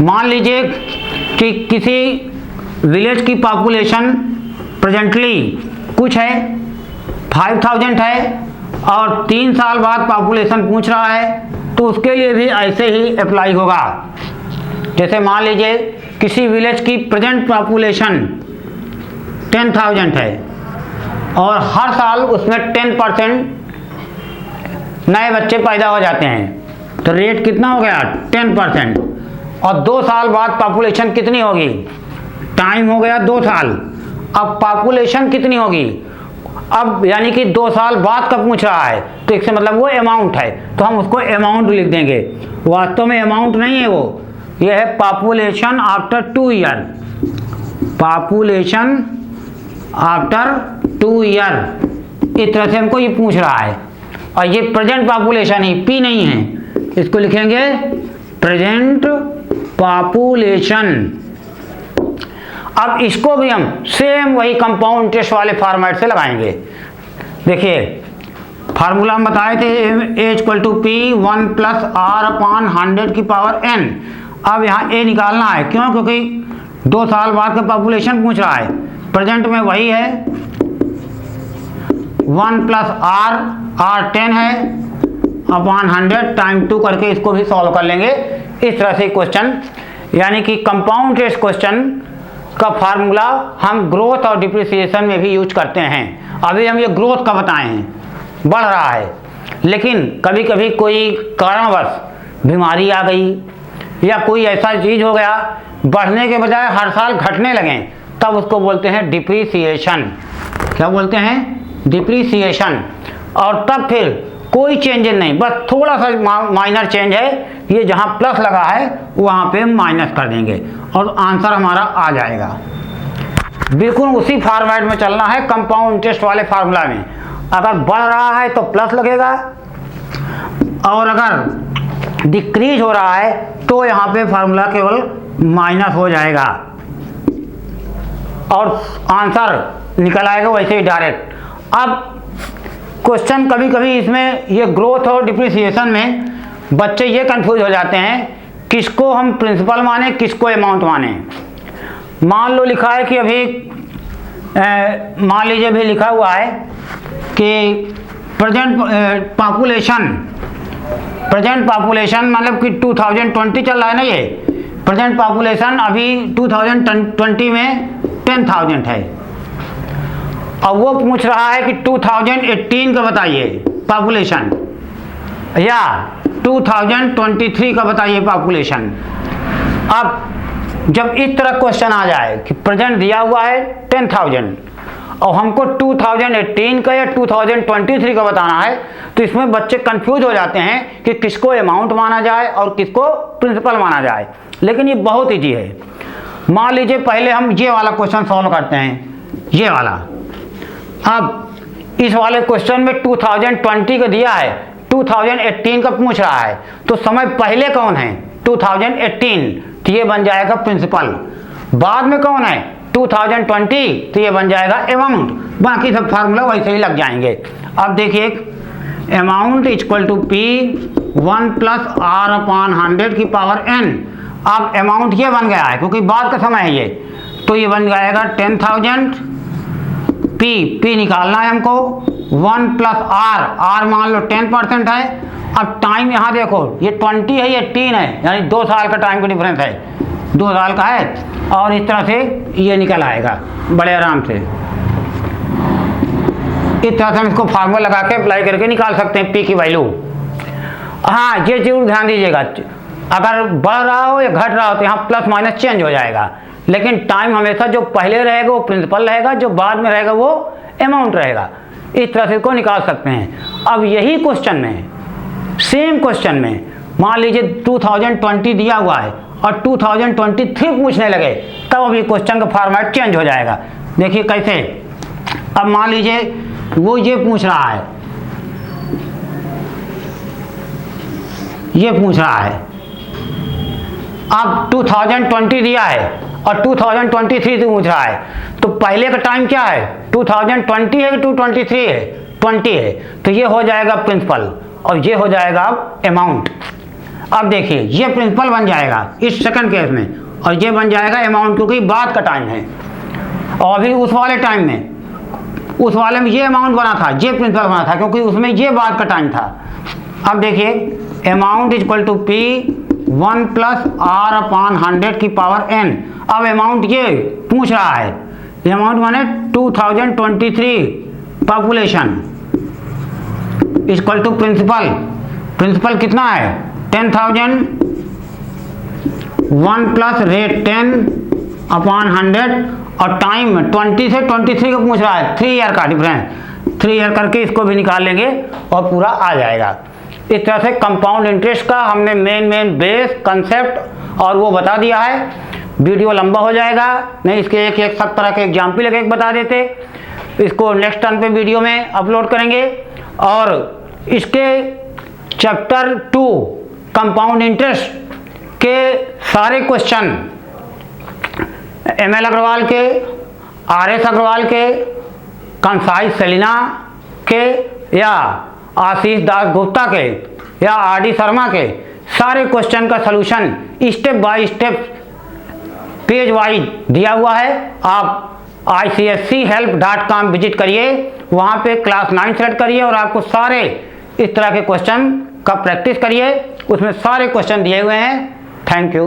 मान लीजिए कि किसी विलेज की पॉपुलेशन प्रेजेंटली कुछ है 5000 है और 3 साल बाद पॉपुलेशन पूछ रहा है, तो उसके लिए भी ऐसे ही अप्लाई होगा। जैसे मान लीजिए किसी विलेज की प्रेजेंट पॉपुलेशन 10,000 है और हर साल उसमें 10% नए बच्चे पैदा हो जाते हैं, तो रेट कितना हो गया 10%। और 2 साल बाद पॉपुलेशन कितनी होगी, टाइम हो गया 2 साल, अब पॉपुलेशन कितनी होगी, अब यानी कि 2 साल बाद का पूछ रहा है, तो इससे मतलब वो अमाउंट है, तो हम उसको अमाउंट लिख देंगे। वास्तव में अमाउंट नहीं है वो, ये है population after 2 year, population after 2 year. इस तरह से हमको ये पूछ रहा है, और ये प्रेजेंट पॉपुलेशन ही, पी नहीं है, इसको लिखेंगे प्रेजेंट पॉपुलेशन। अब इसको भी हम सेम वही कंपाउंड टेस्ट वाले फॉर्मेट से लगाएंगे। देखिए फार्मूला हम बताए थे A = P 1 + R/100⁴n। अब यहाँ A निकालना है, क्यों? क्योंकि 2 साल बाद का पॉपुलेशन पूछ रहा है, प्रेजेंट में वही है 1 + R 10 है अपॉन 100 टाइम 2 करके इसको भी सॉल्व कर लेंगे। इस तरह से क्वेश्चन, यानी कि कंपाउंड टेस्ट क्वेश्चन का फार्मूला हम ग्रोथ और डिप्रिसिएशन में भी यूज करते हैं। अभी हम ये ग्रोथ का बताए हैं, बढ़ रहा है, लेकिन कभी कभी कोई कारणवश बीमारी आ गई या कोई ऐसा चीज हो गया बढ़ने के बजाय हर साल घटने लगे, तब उसको बोलते हैं डिप्रिसिएशन। क्या बोलते हैं? डिप्रिसिएशन। और तब फिर कोई चेंजेस नहीं, बस थोड़ा सा माइनर चेंज है, ये जहाँ प्लस लगा है वहाँ पे माइनस कर देंगे और आंसर हमारा आ जाएगा। बिल्कुल उसी फॉर्मेट में चलना है कंपाउंड टेस्ट वाले फार्मूला में। अगर बढ़ रहा है तो प्लस लगेगा, और अगर डिक्रीज हो रहा है तो यहाँ पे फार्मूला केवल माइनस हो जाएगा और आंसर निकल आएगा वैसे ही डायरेक्ट। अब क्वेश्चन कभी कभी इसमें ये ग्रोथ और डिप्रिसिएशन में बच्चे ये कंफ्यूज हो जाते हैं, किसको हम प्रिंसिपल माने किसको अमाउंट माने। मान लो लिखा है कि अभी मान लीजिए अभी लिखा हुआ है कि प्रेजेंट पॉपुलेशन मतलब कि 2020 चल रहा है ना, ये प्रेजेंट पॉपुलेशन अभी 2020 में 10,000 है। अब वो पूछ रहा है कि 2018 का बताइए पॉपुलेशन या 2023 का बताइए पॉपुलेशन। अब जब इस तरह क्वेश्चन आ जाए कि प्रेजेंट दिया हुआ है 10,000 और हमको 2018 का या 2023 का बताना है, तो इसमें बच्चे कंफ्यूज हो जाते हैं कि किसको अमाउंट माना जाए और किसको प्रिंसिपल माना जाए। लेकिन ये बहुत ईजी है। मान लीजिए पहले हम ये वाला क्वेश्चन सॉल्व करते हैं, ये वाला। अब इस वाले क्वेश्चन में 2020 का दिया है, 2018 का पूछ रहा है, तो समय पहले कौन है 2018, तो ये बन जाएगा प्रिंसिपल। बाद में कौन है 2020, तो ये बन जाएगा अमाउंट। बाकी सब फार्मूला वैसे ही लग जाएंगे। अब देखिए अमाउंट = P 1 + R/100⁴n। अब अमाउंट ये बन गया है क्योंकि बाद का समय है ये, तो ये बन जाएगा 10,000। P निकालना है हमको, 1 + R मान लो 10% है। अब टाइम यहाँ देखो, ये 20 है, ये 18 है, यानी 2 साल का टाइम का डिफरेंस है, 2 साल का है। और इस तरह से ये निकल आएगा बड़े आराम से। इस तरह से हम इसको फार्मूला लगा के अप्लाई करके निकाल सकते हैं P की वैल्यू। हाँ, ये जरूर ध्यान दीजिएगा, अगर बढ़ रहा हो या घट रहा हो तो यहाँ प्लस माइनस चेंज हो जाएगा, लेकिन टाइम हमेशा जो पहले रहेगा वो प्रिंसिपल रहेगा, जो बाद में रहेगा वो अमाउंट रहेगा। इस तरह से इसको निकाल सकते हैं। अब यही क्वेश्चन में, सेम क्वेश्चन में मान लीजिए 2020 दिया हुआ है और 2023 पूछने लगे, तब अभी क्वेश्चन का फॉर्मेट चेंज हो जाएगा। देखिए कैसे। अब मान लीजिए वो ये पूछ रहा है, ये पूछ रहा है, अब 2020 दिया है और 2023 से पूछ रहा है, तो पहले का टाइम क्या है 2020 है कि 223 है, 20 है, तो ये हो जाएगा प्रिंसिपल और ये हो जाएगा अमाउंट। अब देखिए ये प्रिंसिपल बन जाएगा इस सेकंड केस में, और ये बन जाएगा अमाउंट, क्योंकि बाद का टाइम है। और अभी उस वाले टाइम में, उस वाले में ये अमाउंट बना था, ये प्रिंसिपल बना था, क्योंकि उसमें ये बाद का टाइम था। अब देखिए amount is equal to P 1 plus R upon 100 की पावर n। अब अमाउंट ये पूछ रहा है, ये अमाउंट माने 2023 population equal to principal. Principal कितना है 10,000, 1 प्लस रेट 10 अपॉन 100, और टाइम 20 से 23 को पूछ रहा है, 3 ईयर का डिफरेंस, 3 ईयर करके इसको भी निकाल लेंगे और पूरा आ जाएगा। इस तरह से कंपाउंड इंटरेस्ट का हमने मेन बेस कंसेप्ट और वो बता दिया है। वीडियो लंबा हो जाएगा, नहीं इसके एक सब तरह के एग्जाम्पल एक बता देते, इसको नेक्स्ट टर्न पे वीडियो में अपलोड करेंगे। और इसके चैप्टर 2 कंपाउंड इंटरेस्ट के सारे क्वेश्चन ML अग्रवाल के, RS अग्रवाल के, कंसाई सेलिना के, या आशीष दास गुप्ता के, या RD शर्मा के, सारे क्वेश्चन का solution step by step page wise दिया हुआ है। आप ICSChelp.com विजिट करिए, वहाँ पे क्लास 9 सेलेक्ट करिए और आपको सारे इस तरह के क्वेश्चन का प्रैक्टिस करिए, उसमें सारे क्वेश्चन दिए हुए हैं। Thank you.